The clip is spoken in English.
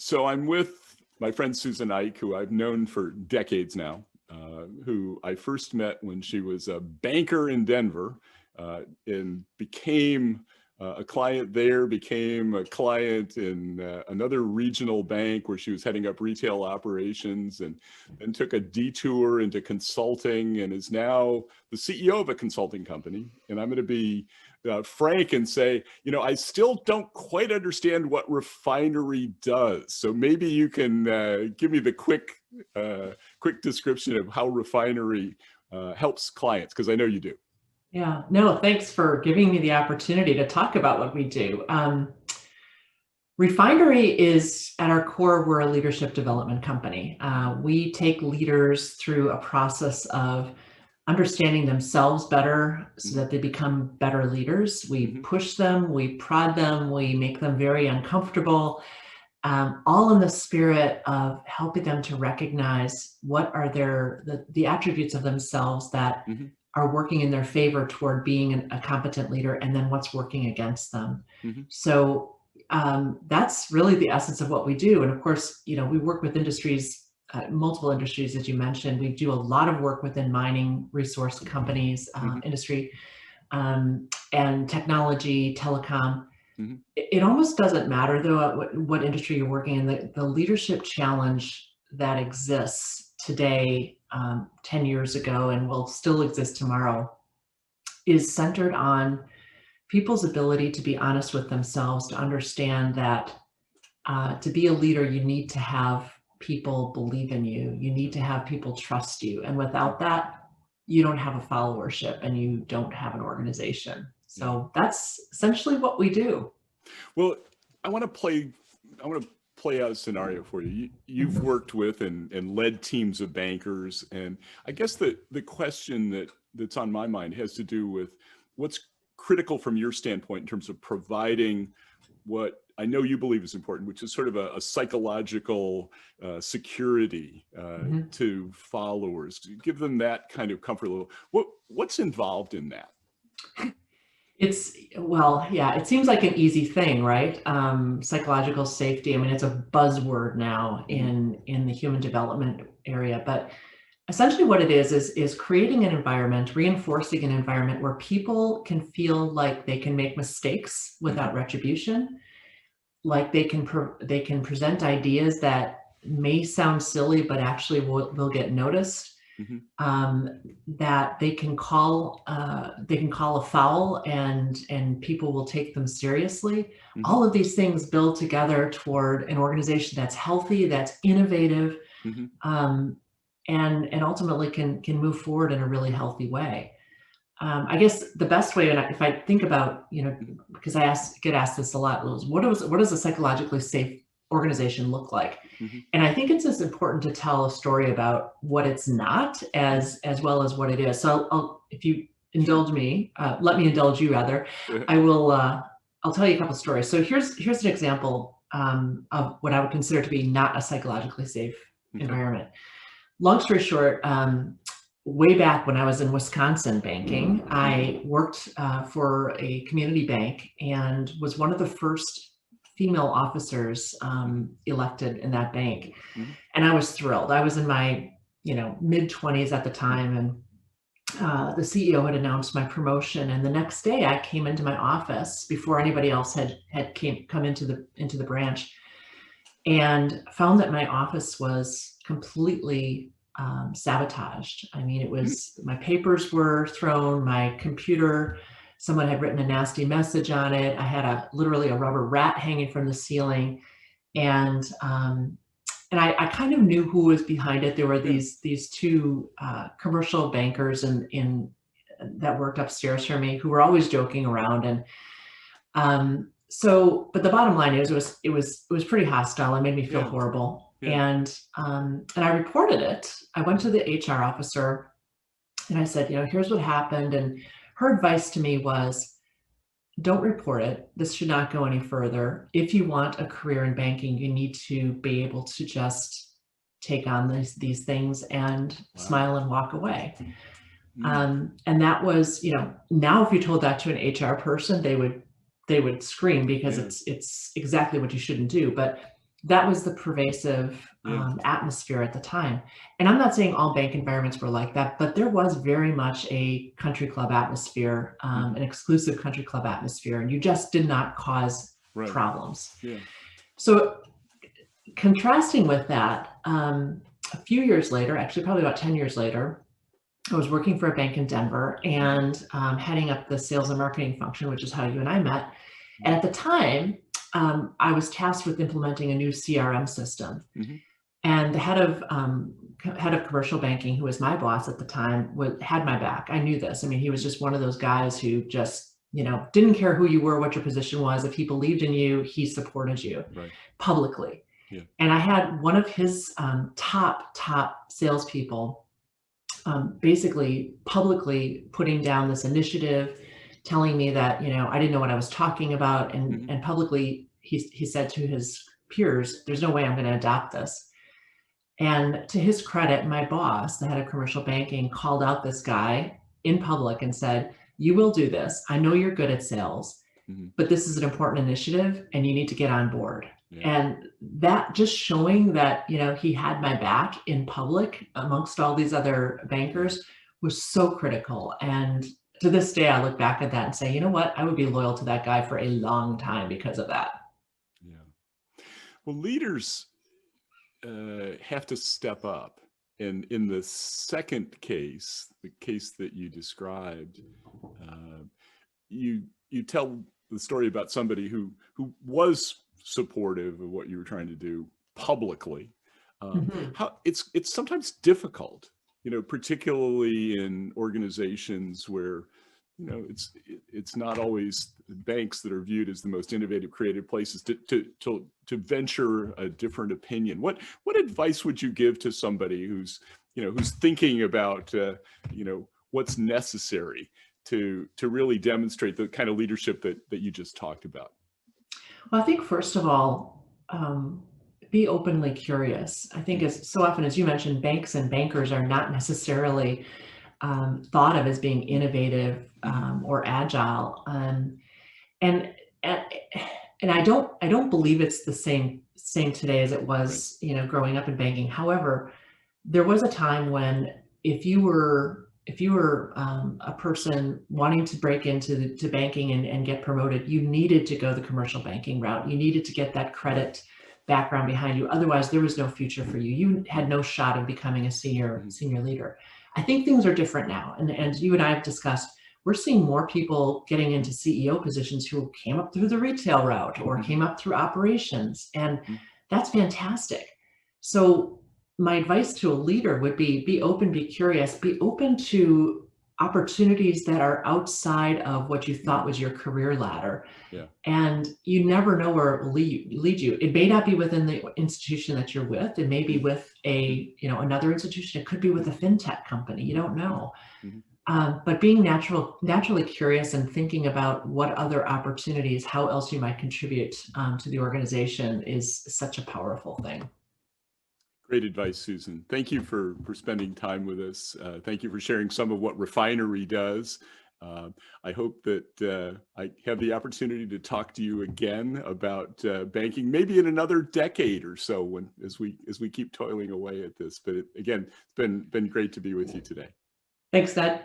So I'm with my friend Susan Eick, who I've known for decades now, who I first met when she was a banker in Denver, and became a client there, became a client in another regional bank where she was heading up retail operations, and then took a detour into consulting and is now the CEO of a consulting company. And I'm going to be frank and say, I still don't quite understand what Refinery does. So maybe you can give me the quick description of how Refinery helps clients, because I know you do. Yeah, no, thanks for giving me the opportunity to talk about what we do. Refinery is, at our core, we're a leadership development company. We take leaders through a process of understanding themselves better so that they become better leaders. We push them, we prod them, we make them very uncomfortable, all in the spirit of helping them to recognize what are the attributes of themselves that are working in their favor toward being a competent leader, and then what's working against them. So that's really the essence of what we do. And of course, we work with industries, multiple industries, as you mentioned. We do a lot of work within mining, resource companies, industry, and technology, telecom. It almost doesn't matter, though, what industry you're working in. The leadership challenge that exists today, 10 years ago, and will still exist tomorrow, is centered on people's ability to be honest with themselves, to understand that to be a leader, you need to have people believe in you. You need to have people trust you. And without that, you don't have a followership and you don't have an organization. So that's essentially what we do. Well, I want to play out a scenario for you. You've worked with and led teams of bankers. And I guess the question that's on my mind has to do with what's critical from your standpoint in terms of providing what I know you believe is important, which is sort of a psychological security to followers, to give them that kind of comfort level. What's involved in that? It seems like an easy thing, right? Psychological safety. I mean, it's a buzzword now in the human development area, but essentially what it is creating an environment, reinforcing an environment where people can feel like they can make mistakes without retribution, like they can present ideas that may sound silly, but actually will get noticed. That they can call a foul and people will take them seriously. All of these things build together toward an organization that's healthy, that's innovative, and ultimately can move forward in a really healthy way. I guess the best way, and if I think about, because I get asked this a lot, what does a psychologically safe organization look like? And I think it's just important to tell a story about what it's not as well as what it is. So if you indulge me, let me indulge you rather, I'll tell you a couple stories. So here's an example of what I would consider to be not a psychologically safe environment. Long story short, way back when I was in Wisconsin banking, I worked for a community bank and was one of the first female officers elected in that bank. And I was thrilled. I was in my mid-20s at the time, and the CEO had announced my promotion. And the next day I came into my office before anybody else had come into the branch, and found that my office was completely sabotaged. I mean, it was, my papers were thrown, my computer, someone had written a nasty message on it. I had literally a rubber rat hanging from the ceiling. And I kind of knew who was behind it. There were these two commercial bankers that worked upstairs from me who were always joking around. And but the bottom line is it was pretty hostile. It made me feel horrible. And I reported it. I went to the HR officer and I said, here's what happened. And her advice to me was, don't report it. This should not go any further. If you want a career in banking, you need to be able to just take on these things and smile and walk away. And that was, now if you told that to an HR person, they would scream, because it's exactly what you shouldn't do. But that was the pervasive atmosphere at the time. And I'm not saying all bank environments were like that, but there was very much a country club atmosphere, an exclusive country club atmosphere, and you just did not cause problems. Yeah. So contrasting with that, a few years later, actually probably about 10 years later, I was working for a bank in Denver and heading up the sales and marketing function, which is how you and I met. And at the time, I was tasked with implementing a new CRM system. And the head of commercial banking, who was my boss at the time, had my back. I knew this. I mean, he was just one of those guys who just, didn't care who you were, what your position was. If he believed in you, he supported you publicly. Yeah. And I had one of his top salespeople basically publicly putting down this initiative, telling me that, I didn't know what I was talking about. And publicly, he said to his peers, there's no way I'm going to adopt this. And to his credit, my boss, the head of commercial banking, called out this guy in public and said, you will do this. I know you're good at sales, but this is an important initiative and you need to get on board. Yeah. And that just showing that, he had my back in public amongst all these other bankers was so critical. And to this day, I look back at that and say, you know what, I would be loyal to that guy for a long time because of that. Yeah. Well, leaders have to step up. And in the second case, the case that you described, you tell the story about somebody who was supportive of what you were trying to do publicly. How it's sometimes difficult, particularly in organizations where it's not always banks that are viewed as the most innovative, creative places to venture a different opinion. What advice would you give to somebody who's thinking about what's necessary to really demonstrate the kind of leadership that you just talked about? Well, I think first of all, be openly curious. I think as so often, as you mentioned, banks and bankers are not necessarily thought of as being innovative or agile, and I don't believe it's the same today as it was, growing up in banking. However, there was a time when if you were a person wanting to break into banking and get promoted, you needed to go the commercial banking route. You needed to get that credit background behind you. Otherwise, there was no future for you. You had no shot of becoming a senior leader. I think things are different now. And you and I have discussed, we're seeing more people getting into CEO positions who came up through the retail route or came up through operations. And that's fantastic. So my advice to a leader would be open, be curious, be open to opportunities that are outside of what you thought was your career ladder. Yeah. And you never know where it will lead you. It may not be within the institution that you're with. It may be with another institution. It could be with a fintech company. You don't know. But being naturally curious and thinking about what other opportunities, how else you might contribute to the organization is such a powerful thing. Great advice, Susan. Thank you for spending time with us. Thank you for sharing some of what Refinery does. I hope that I have the opportunity to talk to you again about banking, maybe in another decade or so, as we keep toiling away at this. But again, it's been great to be with you today. Thanks, Ned.